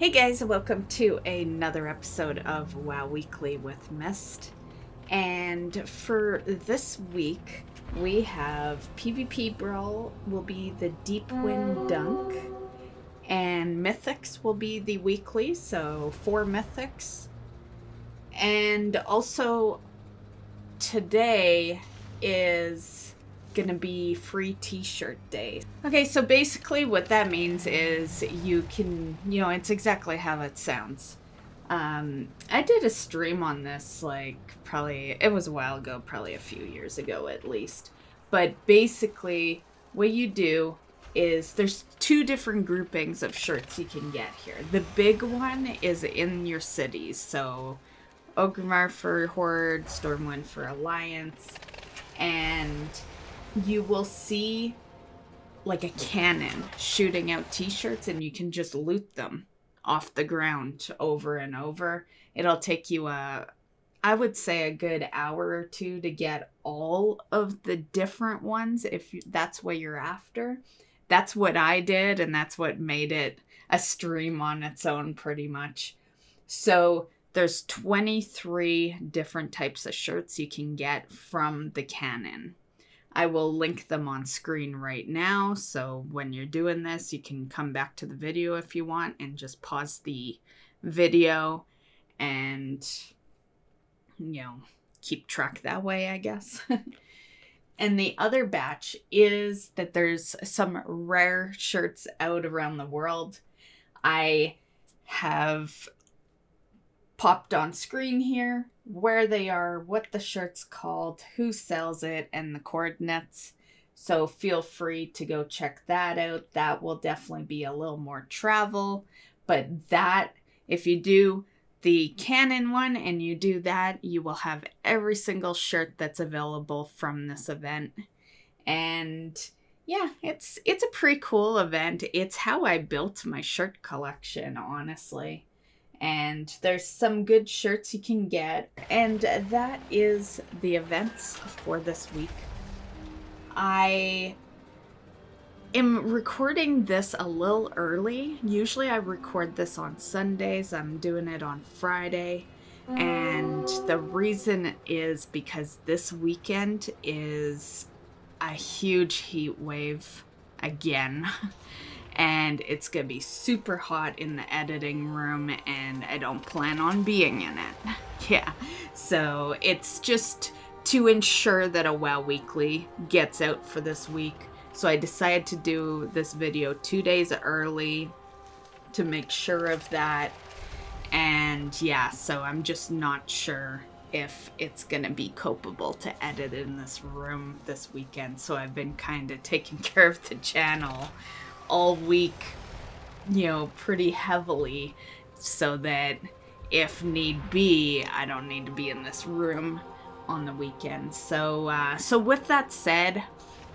Hey guys, welcome to another episode of WoW Weekly with Myst. And for this week, we have PvP Brawl will be the Deep Wind Dunk, and Mythics will be the weekly, so 4 Mythics. And also, today is gonna be free t-shirt day. Okay, so basically what that means is you can, it's exactly how it sounds. I did a stream on this, it was a while ago, probably a few years ago at least. But basically what you do is there's 2 different groupings of shirts you can get here. The big one is in your cities, so Orgrimmar for Horde, Stormwind for Alliance, and you will see like a cannon shooting out t-shirts and you can just loot them off the ground over and over. It'll take you I would say a good hour or 2 to get all of the different ones if that's what you're after. That's what I did, and that's what made it a stream on its own pretty much. So there's 23 different types of shirts you can get from the cannon. I will link them on screen right now, so when you're doing this, you can come back to the video if you want and just pause the video and, keep track that way, I guess. And the other batch is that there's some rare shirts out around the world. I have popped on screen here where they are, what the shirt's called, who sells it, and the coordinates. So feel free to go check that out. That will definitely be a little more travel. But that, if you do the canon one and you do that, you will have every single shirt that's available from this event. And yeah, it's a pretty cool event. It's how I built my shirt collection, honestly. And there's some good shirts you can get. And that is the events for this week. I am recording this a little early. Usually I record this on Sundays. I'm doing it on Friday. And the reason is because this weekend is a huge heat wave again. And it's gonna be super hot in the editing room, and I don't plan on being in it. Yeah, so it's just to ensure that a WoW Weekly gets out for this week. So I decided to do this video 2 days early to make sure of that. And yeah, so I'm just not sure if it's gonna be copable to edit in this room this weekend. So I've been kind of taking care of the channel all week, pretty heavily, so that if need be, I don't need to be in this room on the weekend. So with that said,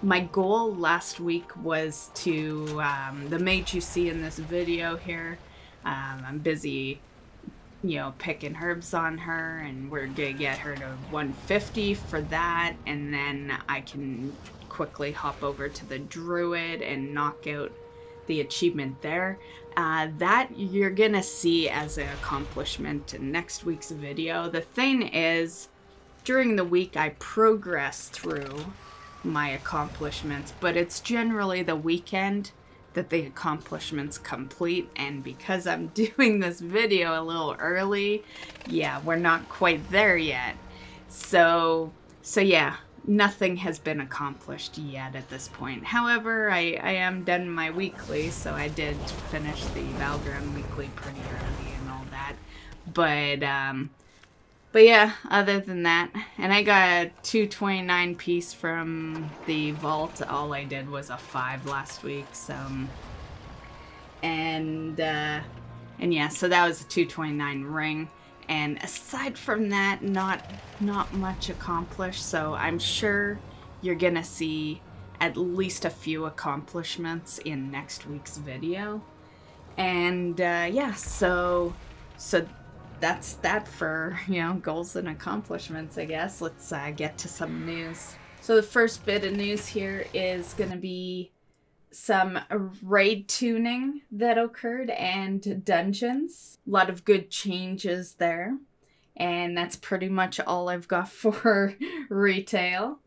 my goal last week was to, the mage you see in this video here, I'm busy, picking herbs on her, and we're gonna get her to 150 for that, and then I can quickly hop over to the druid and knock out the achievement there. That you're gonna see as an accomplishment in next week's video. The thing is, during the week I progress through my accomplishments, but it's generally the weekend that the accomplishments complete, and because I'm doing this video a little early, yeah, we're not quite there yet. So yeah, nothing has been accomplished yet at this point. However, I am done my weekly, so I did finish the Valgrind weekly pretty early and all that. But yeah, other than that, and I got a 229 piece from the vault. All I did was a 5 last week, so and yeah, so that was a 229 ring. And aside from that, not much accomplished, so I'm sure you're gonna see at least a few accomplishments in next week's video. And yeah, so that's that for, goals and accomplishments, I guess. Let's get to some news. So the first bit of news here is gonna be some raid tuning that occurred and dungeons. A lot of good changes there. And that's pretty much all I've got for retail.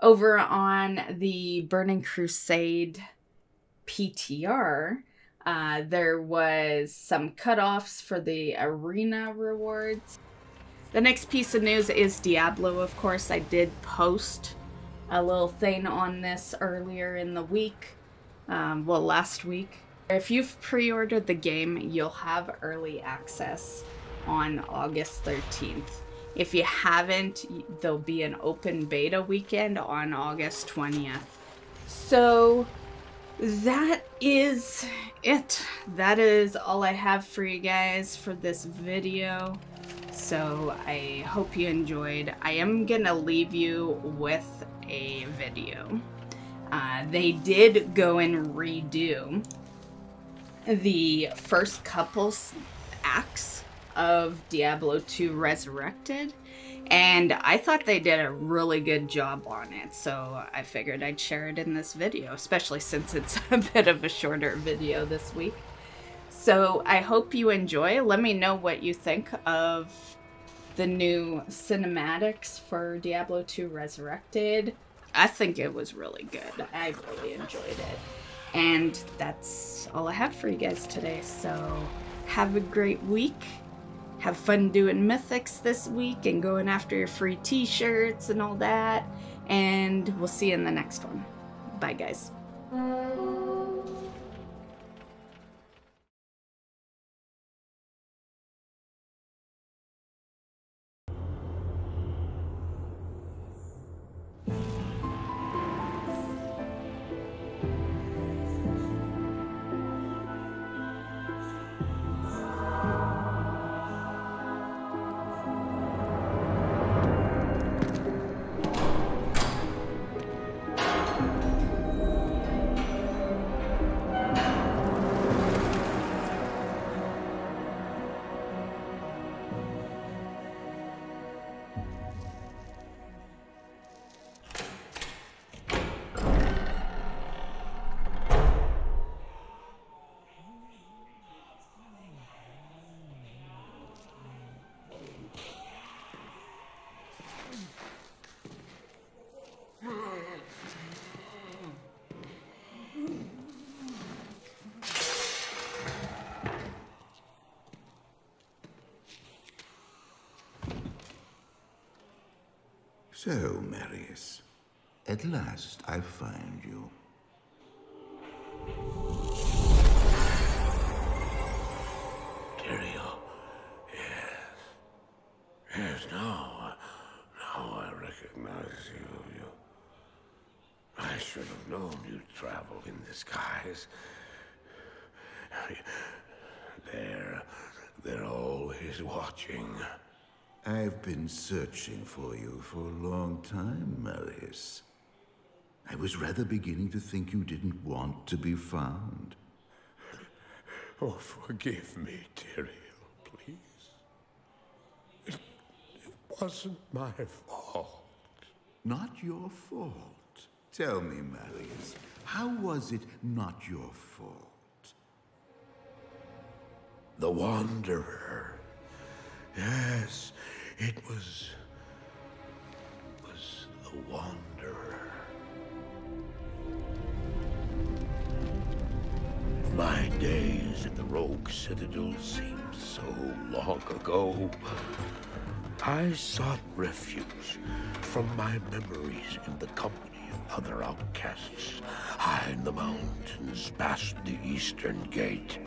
Over on the Burning Crusade PTR, there was some cutoffs for the arena rewards. The next piece of news is Diablo, of course. I did post a little thing on this earlier in the week. Well, last week. If you've pre-ordered the game, you'll have early access on August 13th. If you haven't, there'll be an open beta weekend on August 20th. So that is it. That is all I have for you guys for this video. So I hope you enjoyed. I am gonna leave you with a video. They did go and redo the first couple acts of Diablo 2 Resurrected, and I thought they did a really good job on it, so I figured I'd share it in this video, especially since it's a bit of a shorter video this week. So I hope you enjoy. Let me know what you think of the new cinematics for Diablo 2 Resurrected. I think it was really good. I really enjoyed it. And that's all I have for you guys today. So have a great week. Have fun doing mythics this week and going after your free t-shirts and all that. And we'll see you in the next one. Bye, guys. So, Marius, at last I find you. Tyrael, yes. Yes, now I recognize you. I should have known you'd travel in disguise. They're always watching. I've been searching for you for a long time, Marius. I was rather beginning to think you didn't want to be found. Oh, forgive me, Tyrael, please. It wasn't my fault. Not your fault. Tell me, Marius, how was it not your fault? The Wanderer. Yes, it was the Wanderer. My days at the Rogue Citadel seemed so long ago. I sought refuge from my memories in the company of other outcasts, high in the mountains past the Eastern Gate.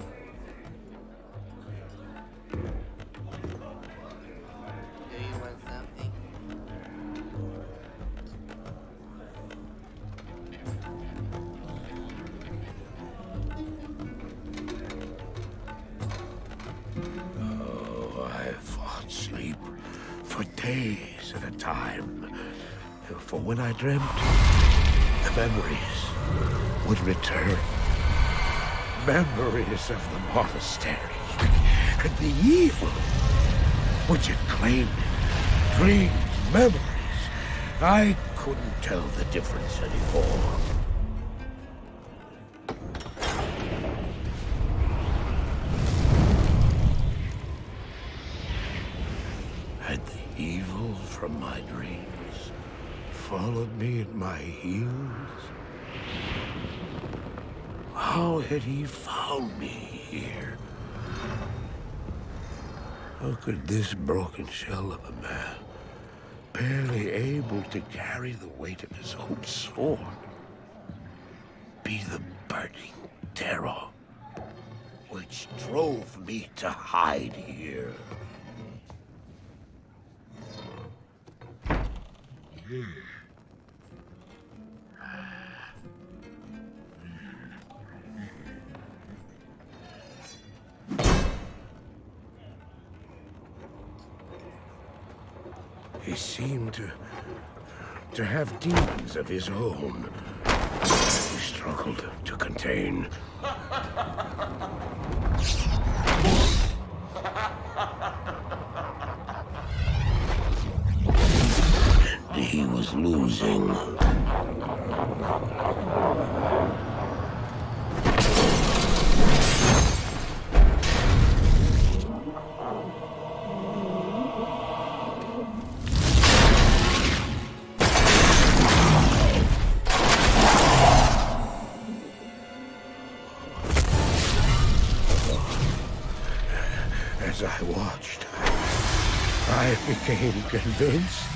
For days at a time. For when I dreamt, the memories would return. Memories of the monastery and the evil which had claimed it. Dreams, memories. I couldn't tell the difference anymore. Evil from my dreams followed me at my heels. How had he found me here? How could this broken shell of a man, barely able to carry the weight of his own sword, be the burning terror which drove me to hide here? He seemed to have demons of his own. He struggled to contain. And he was losing. As I watched, I became convinced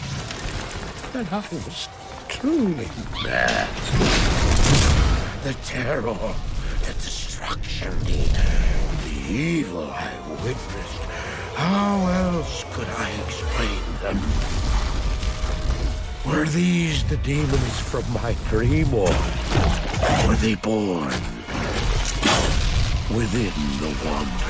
that I was truly mad. The terror, the destruction, the evil I witnessed. How else could I explain them? Were these the demons from my dream, or were they born within the wonder?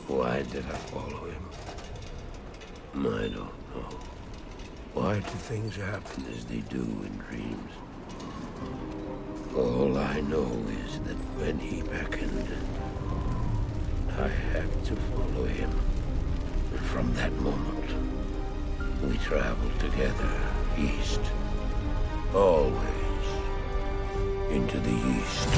Why did I follow him? I don't know. Why do things happen as they do in dreams? All I know is that when he beckoned, I had to follow him. And from that moment, we traveled together east. Always into the east.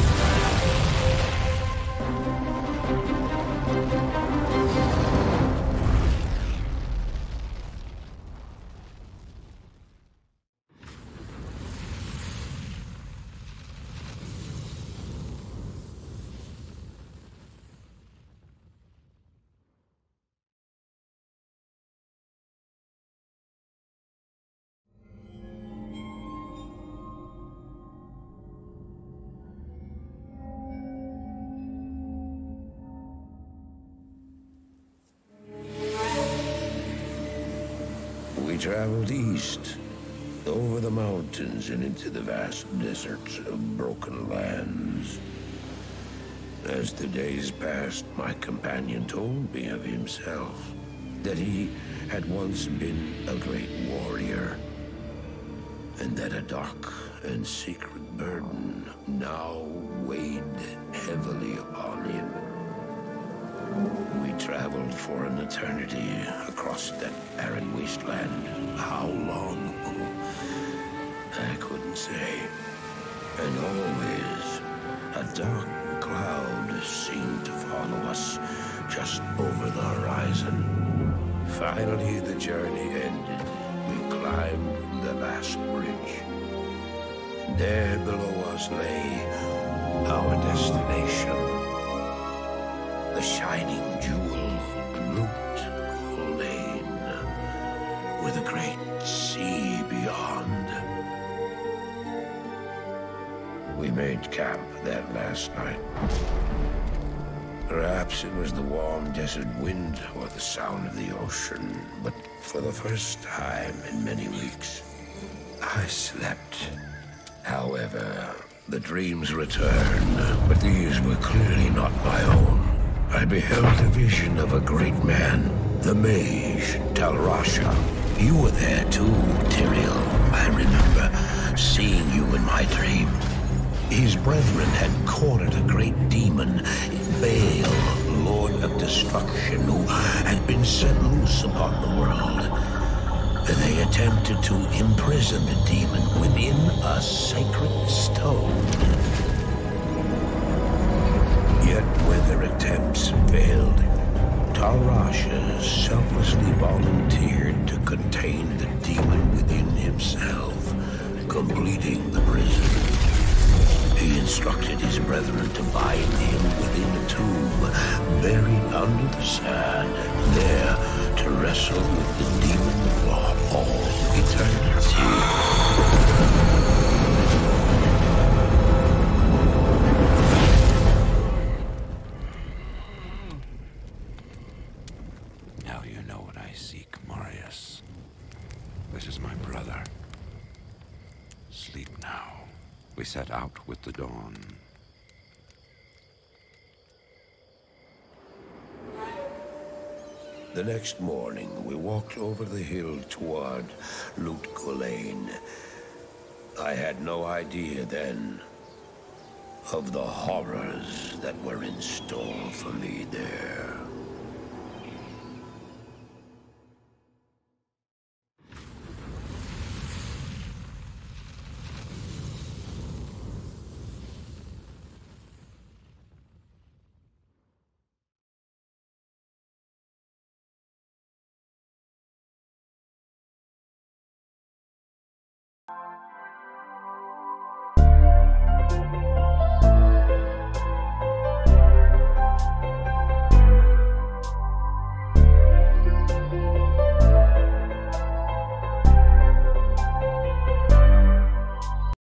We traveled east, over the mountains and into the vast deserts of broken lands. As the days passed, my companion told me of himself, that he had once been a great warrior, and that a dark and secret burden now weighed heavily upon him. We traveled for an eternity across that arid wasteland. How long? I couldn't say. And always, a dark cloud seemed to follow us just over the horizon. Finally, the journey ended. We climbed the There below us lay our destination. The shining jewel, Loot Lane, with a great sea beyond. We made camp there last night. Perhaps it was the warm desert wind or the sound of the ocean, but for the first time in many weeks, I slept. However, the dreams returned, but these were clearly not my own. I beheld the vision of a great man, the mage, Talrasha. You were there too, Tyrael. I remember seeing you in my dream. His brethren had cornered a great demon, Baal, Lord of Destruction, who had been set loose upon the world. They attempted to imprison the demon within a sacred stone. Yet when their attempts failed, Talrasha selflessly volunteered to contain the demon within himself, completing the prison. He instructed his brethren to bind him within a tomb, buried under the sand, there to wrestle with the demon for all eternity. Now you know what I seek, Marius. This is my brother. Sleep now. We set out with the dawn. The next morning, we walked over the hill toward Loot Lane. I had no idea then of the horrors that were in store for me there.